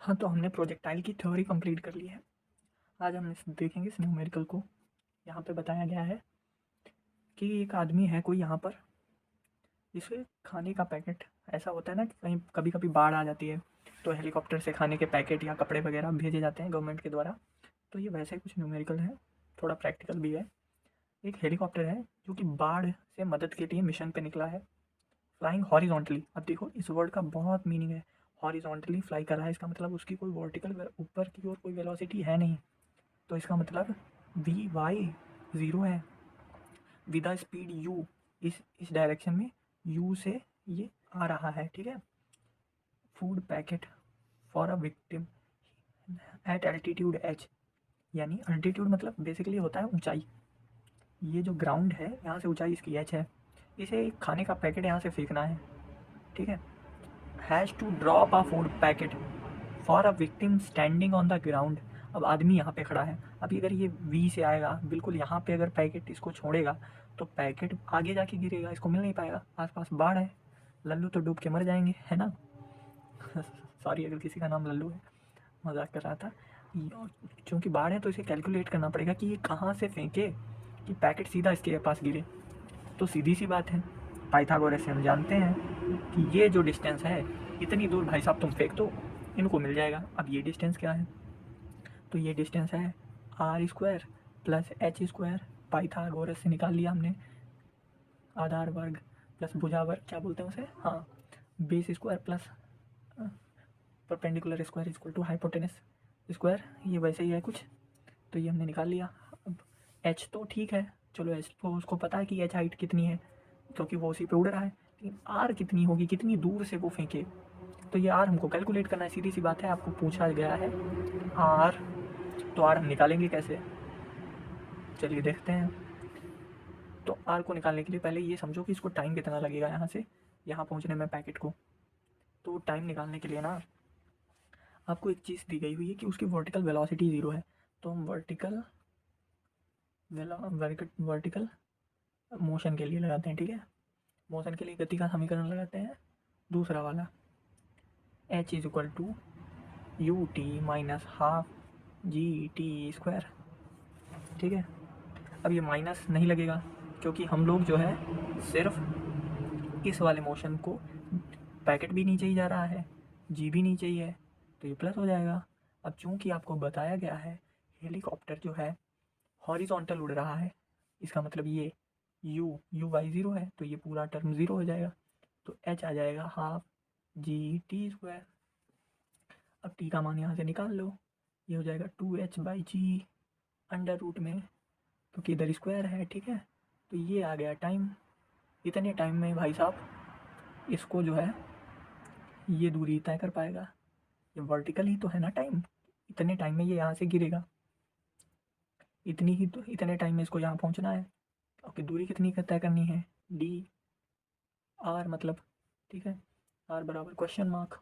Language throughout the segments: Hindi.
हाँ, तो हमने प्रोजेक्टाइल की थ्योरी कंप्लीट कर ली है। आज हम देखेंगे इस न्यूमेरिकल को। यहाँ पे बताया गया है कि एक आदमी है कोई यहाँ पर, इसे खाने का पैकेट, ऐसा होता है ना कि कहीं कभी कभी बाढ़ आ जाती है तो हेलीकॉप्टर से खाने के पैकेट या कपड़े वगैरह भेजे जाते हैं गवर्नमेंट के द्वारा। तो ये वैसे ही कुछ न्यूमेरिकल है, थोड़ा प्रैक्टिकल भी है। एक हेलीकॉप्टर है जो कि बाढ़ से मदद के लिए मिशन पे निकला है, फ्लाइंग हॉरिजॉन्टली। अब देखो इस वर्ड का बहुत मीनिंग है, हॉरिजॉन्टली फ्लाई कर रहा है, इसका मतलब उसकी कोई वर्टिकल ऊपर की ओर कोई वेलोसिटी है नहीं। तो इसका मतलब वी वाई ज़ीरो है विद द स्पीड यू, इस डायरेक्शन में यू से ये आ रहा है, ठीक है। Food packet for a victim at altitude h, यानी अल्टीट्यूड मतलब बेसिकली होता है ऊंचाई। ये जो ग्राउंड है यहाँ से ऊंचाई इसकी एच है, इसे एक खाने का पैकेट यहाँ से फेंकना है, ठीक है। Has to drop a food packet for a victim standing on the ground. अब आदमी यहाँ पे खड़ा है, अभी अगर ये वी से आएगा बिल्कुल यहाँ पे, अगर पैकेट इसको छोड़ेगा तो पैकेट आगे जाके गिरेगा, इसको मिल नहीं पाएगा, आसपास बाढ़ है, लल्लू तो डूब के मर जाएंगे, है ना। सॉरी अगर किसी का नाम लल्लू है, मजाक कर रहा था। क्योंकि बाढ़ है तो इसे कैलकुलेट करना पड़ेगा कि ये कहाँ से फेंके कि पैकेट सीधा इसके पास गिरे। तो सीधी सी बात है, पाइथागोरस से हम जानते हैं कि ये जो डिस्टेंस है इतनी दूर भाई साहब तुम फेंक दो, इनको मिल जाएगा। अब ये डिस्टेंस क्या है, तो ये डिस्टेंस है r square plus h square. Pythagoras से निकाल लिया हमने, आधार वर्ग प्लस भुजा वर्ग, क्या बोलते हैं उसे, हाँ, base square plus perpendicular square equal to hypotenuse square, ये वैसे ही है कुछ। तो ये हमने निकाल लिया। अब एच तो ठीक है, चलो एच तो उसको पता है कि एच हाइट कितनी है क्योंकि वो उसी पे उड़ रहा है, लेकिन आर कितनी होगी, कितनी दूर से वो फेंके, तो ये आर हमको कैलकुलेट करना है। सीधी सी बात है, आपको पूछा गया है आर, तो आर हम निकालेंगे कैसे, चलिए देखते हैं। तो आर को निकालने के लिए पहले ये समझो कि इसको टाइम कितना लगेगा यहाँ से यहाँ पहुँचने में पैकेट को। तो टाइम निकालने के लिए ना आपको एक चीज़ दी गई हुई है कि उसकी वर्टिकल वेलोसिटी ज़ीरो है, तो हम वर्टिकल मोशन के लिए लगाते हैं, ठीक है। मोशन के लिए गति का समीकरण लगाते हैं दूसरा वाला, h is equal to u t minus half g t square, ठीक है। अब ये माइनस नहीं लगेगा क्योंकि हम लोग जो है सिर्फ इस वाले मोशन को, पैकेट भी नीचे ही जा रहा है, जी भी नीचे ही है, तो ये प्लस हो जाएगा। अब चूंकि आपको बताया गया है हेलीकॉप्टर जो है हॉरिजॉन्टल उड़ रहा है, इसका मतलब ये यू वाई ज़ीरो है, तो ये पूरा टर्म ज़ीरो हो जाएगा। तो एच आ जाएगा हाफ जी टी स्क्वायर। अब टी का मान यहाँ से निकाल लो, ये हो जाएगा 2h/g अंडर रूट में, क्योंकि इधर स्क्वायर है, ठीक है। तो ये आ गया टाइम। इतने टाइम में भाई साहब इसको जो है ये दूरी तय कर पाएगा, ये वर्टिकल ही तो है ना टाइम, इतने टाइम में ये यहाँ से गिरेगा, इतनी ही तो, इतने टाइम में इसको यहाँ पहुँचना है। ओके, दूरी कितनी तय करनी है, डी आर मतलब, ठीक है, आर बराबर क्वेश्चन मार्क।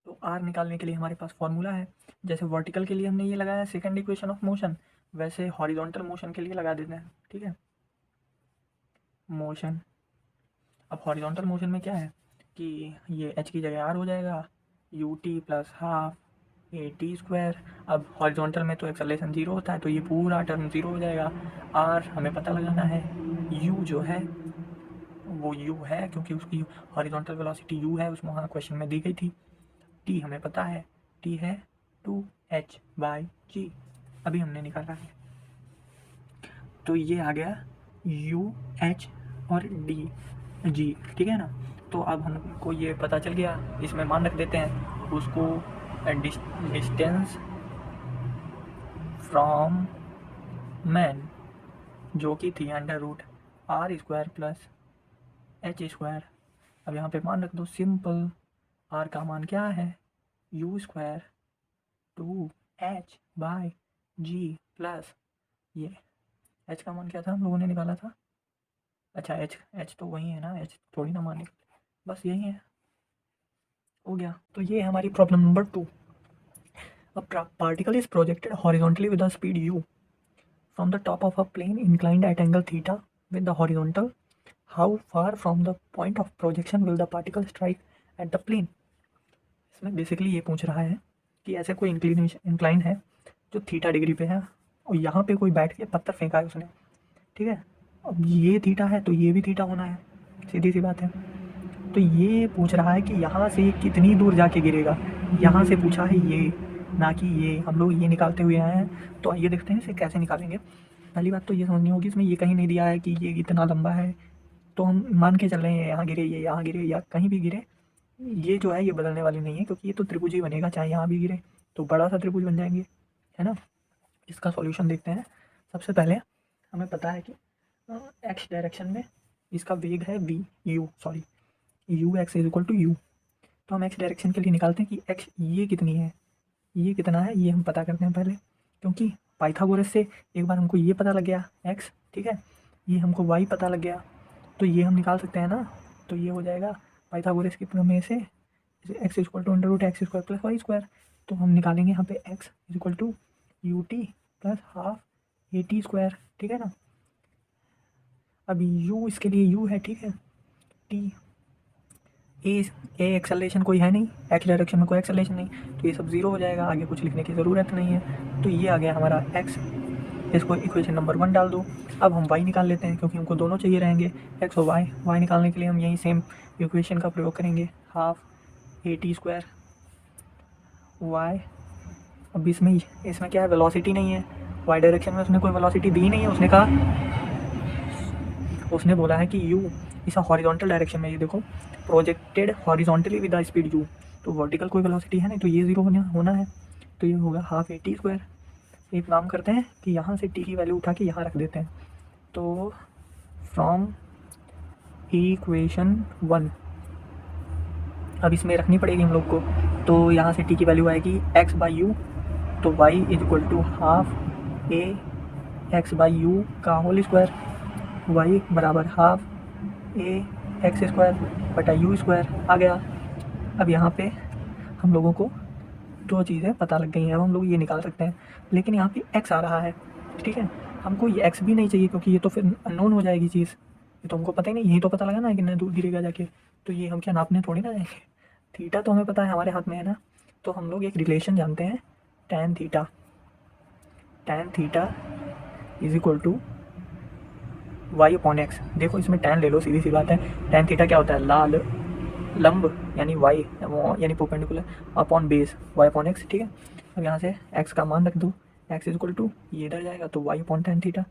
तो आर निकालने के लिए हमारे पास फॉर्मूला है, जैसे वर्टिकल के लिए हमने ये लगाया सेकंड इक्वेशन ऑफ मोशन, वैसे हॉरिजॉन्टल मोशन के लिए लगा देते हैं, ठीक है। मोशन, अब हॉरिजॉन्टल मोशन में क्या है कि ये एच की जगह आर हो जाएगा, you t plus half a t square. अब हॉरिजॉन्टल में तो एक्सेलरेशन जीरो होता है, तो ये पूरा टर्म जीरो हो जाएगा। आर हमें पता लगाना है, यू जो है वो यू है क्योंकि उसकी हॉरिजॉन्टल वेलोसिटी यू है, उसमें वहाँ क्वेश्चन में दी गई थी। टी हमें पता है, टी है 2h/g, अभी हमने निकाला है। तो ये आ गया यू एच और डी जी, ठीक है ना। तो अब हमको ये पता चल गया, इसमें मान रख देते हैं उसको, डिस्टेंस फ्रॉम मैन जो कि थी under root r square plus h square. अब यहाँ पे मान रख दो सिंपल, आर का मान क्या है, यू स्क्वायर 2h/g प्लस ये एच का मान क्या था हम लोगों ने निकाला था, अच्छा एच तो वही है ना, एच थोड़ी ना मान निकाले, बस यही है, हो गया। तो ये है हमारी problem number 2। A particle is projected horizontally with a speed u from the top of a plane inclined at angle theta with the horizontal. How far from the point of projection will the particle strike at the plane. इसमें बेसिकली ये पूछ रहा है कि ऐसे कोई इंक्लाइन है जो थीटा डिग्री पे है और यहाँ पे कोई बैठ के पत्थर फेंका है उसने, ठीक है। अब ये थीटा है तो ये भी थीटा होना है, सीधी सी बात है। तो ये पूछ रहा है कि यहाँ से कितनी दूर जाके गिरेगा, यहाँ से पूछा है ये, ना कि ये। हम लोग ये निकालते हुए आए हैं, तो आइए देखते हैं इसे कैसे निकालेंगे। पहली बात तो ये समझनी होगी, इसमें ये कहीं नहीं दिया है कि ये इतना लंबा है, तो हम मान के चल रहे हैं यहाँ गिरे, ये यहाँ गिरे या कहीं भी गिरे, ये जो है ये बदलने वाली नहीं है, क्योंकि ये तो त्रिभुज ही बनेगा, चाहे यहाँ भी गिरे तो बड़ा सा त्रिभुज बन जाएंगे, है ना। इसका सॉल्यूशन देखते हैं। सबसे पहले हमें पता है कि एक्स डायरेक्शन में इसका वेग है v u sorry u x is equal to u. तो हम एक्स डायरेक्शन के लिए निकालते हैं कि एक्स ये कितनी है, ये कितना है, ये हम पता करते हैं पहले, क्योंकि पाइथागोरस से एक बार हमको ये पता लग गया एक्स, ठीक है, ये हमको वाई पता लग गया, तो ये हम निकाल सकते हैं ना। तो ये हो जाएगा पाइथागोरस की प्रमेय से x is equal to under root x square plus Y square. तो हम निकालेंगे यहाँ पे x is equal to u t plus half a t square, ठीक है ना। अब यू इसके लिए यू है, ठीक है, टी ए एक्सेलरेशन कोई है नहीं, एक्स डायरेक्शन में कोई एक्सेलरेशन नहीं, तो ये सब जीरो हो जाएगा, आगे कुछ लिखने की ज़रूरत नहीं है। तो ये आ गया हमारा एक्स, इसको इक्वेशन नंबर 1 डाल दो। अब हम वाई निकाल लेते हैं, क्योंकि हमको दोनों चाहिए रहेंगे, एक्स और वाई निकालने के लिए हम यही सेम इक्वेशन का प्रयोग करेंगे, half a t square y. अब इसमें क्या है, वेलोसिटी नहीं है, वाई डायरेक्शन में उसने कोई वेलोसिटी दी नहीं है, उसने बोला है कि यू इस हॉरिजॉन्टल डायरेक्शन में, ये देखो projected horizontally with the speed you, तो वर्टिकल कोई वेलोसिटी है नहीं, तो ये जीरो होना है, तो ये होगा हाफ ए टी स्क्वायर। एक काम करते हैं कि यहाँ से टी की वैल्यू उठा के यहाँ रख देते हैं, तो फ्रॉम इक्वेशन 1 अब इसमें रखनी पड़ेगी हम लोग को, तो यहाँ से टी की वैल्यू आएगी एक्स बाई यू, तो y is equal to half a x by u का होल स्क्वायर, वाई बराबर हाफ ए एक्स स्क्वायर बटा यू स्क्वायर आ गया। अब यहाँ पे हम लोगों को दो चीज़ें पता लग गई हैं, अब हम लोग ये निकाल सकते हैं, लेकिन यहाँ पे एक्स आ रहा है, ठीक है, हमको ये एक्स भी नहीं चाहिए, क्योंकि ये तो फिर अननोन हो जाएगी चीज़, ये तो हमको पता ही नहीं, यही तो पता लगाना है कि कितना दूर गिरेगा जाके, तो ये हम क्या नापने थोड़ी ना जाएंगे। थीटा तो हमें पता है, हमारे हाथ में है ना, तो हम लोग एक रिलेशन जानते हैं, tan theta is equal to y upon x. देखो इसमें टैन ले लो, सीधी सी बात है, टैन थीटा क्या होता है, लाल लंब यानी वाई यानी perpendicular upon base y upon x, ठीक है। अब यहाँ से एक्स का मान रख दो, एक्स इज इक्वल टू ये इधर जाएगा तो वाई अपॉन टैन थीटा,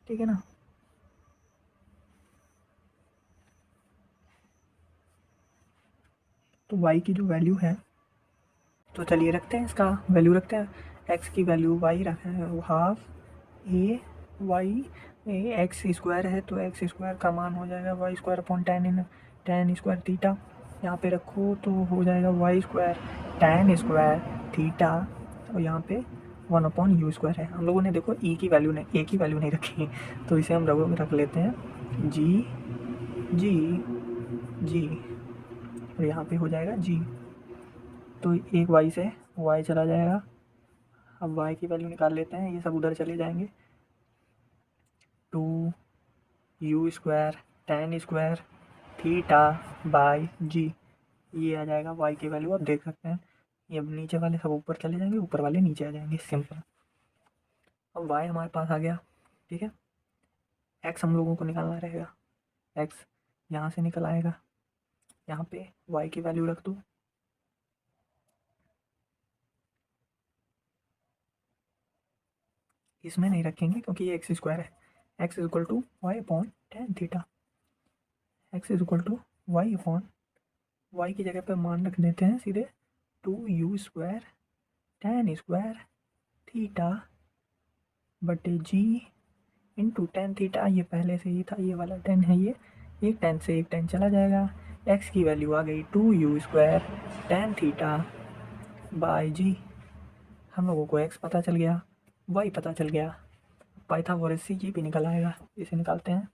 ठीक है ना। तो वाई की जो वैल्यू है, तो चलिए रखते हैं, इसका वैल्यू रखते हैं, एक्स की वैल्यू वाई रखते हैं, half a y x square है, तो एक्स स्क्वायर का मान हो जाएगा y square upon tan square theta, यहाँ पे रखो तो हो जाएगा y square tan square theta, और यहाँ पे 1 अपॉन यू स्क्वायर है। हम लोगों ने देखो ए की वैल्यू नहीं रखी, तो इसे हम रख लेते हैं जी जी जी, और यहाँ पे हो जाएगा जी, तो एक वाई से वाई चला जाएगा। अब वाई की वैल्यू निकाल लेते हैं, ये सब उधर चले जाएंगे, 2 you square tan square theta by G, ये आ जाएगा वाई की वैल्यू। आप देख सकते हैं ये अब नीचे वाले सब ऊपर चले जाएंगे, ऊपर वाले नीचे आ जाएंगे, सिंपल। अब वाई हमारे पास आ गया, ठीक है। एक्स हम लोगों को निकालना रहेगा, एक्स यहाँ से निकल आएगा, यहाँ पे वाई की वैल्यू रख दो, इसमें नहीं रखेंगे क्योंकि ये एक्स स्क्वायर है, x is equal to y upon tan theta, x is equal to y upon y की जगह पे मान रख देते हैं सीधे 2 you square tan square theta बटे जी इंटू टैन थीटा, ये पहले से ही था, ये वाला टेन है, ये एक टेन से एक टेन चला जाएगा, एक्स की वैल्यू आ गई 2 you square tan theta by G. हम लोगों को एक्स पता चल गया, वाई पता चल गया, पाइथागोरस से ये भी निकल आएगा, इसे निकालते हैं,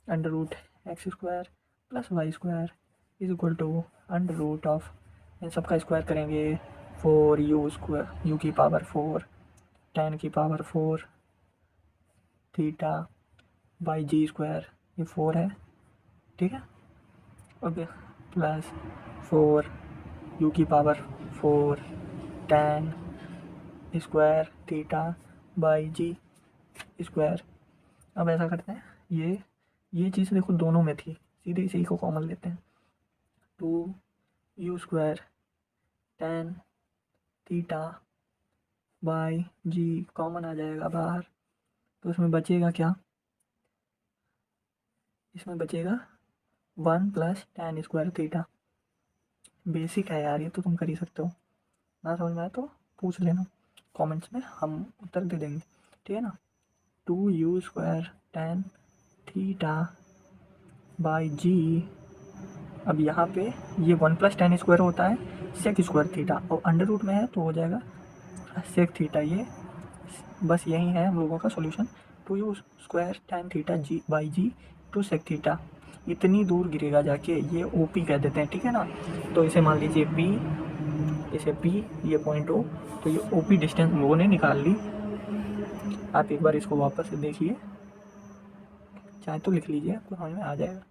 under root x square plus Y square is equal to under root of, इन सब का स्क्वायर करेंगे, 4 यू स्क्वायर यू की पावर 4 टैन की power 4 theta by G square, ये 4 है, ठीक है। ओके, प्लस 4 यू की power 4 tan square theta by G square. अब ऐसा करते हैं, ये चीज़ देखो दोनों में थी, सीधे इसी को कॉमन लेते हैं। 2 you square tan theta by G common आ जाएगा बाहर, तो इसमें बचेगा क्या, इसमें बचेगा 1 plus tan square theta. Basic है यार, ये तो तुम कर ही सकते हो, ना समझ में आए तो पूछ लेना कमेंट्स में, हम उत्तर दे देंगे, ठीक है ना। 2 you square tan theta by G, अब यहाँ पे ये 1 प्लस tan स्क्वायर होता है सेक स्क्वायर थीटा, और अंडर रूट में है तो हो जाएगा सेक थीटा। ये बस यही है हम लोगों का solution. 2 you square tan theta g by g two sec theta, इतनी दूर गिरेगा जाके, ये ओ पी कह देते हैं, ठीक है ना। तो इसे मान लीजिए पी, इसे पी, ये पॉइंट ओ, तो ये ओ पी डिस्टेंस हम लोगों ने निकाल ली। आप एक बार इसको वापस से देखिए, चाहे तो लिख लीजिए, आपको समझ में आ जाएगा।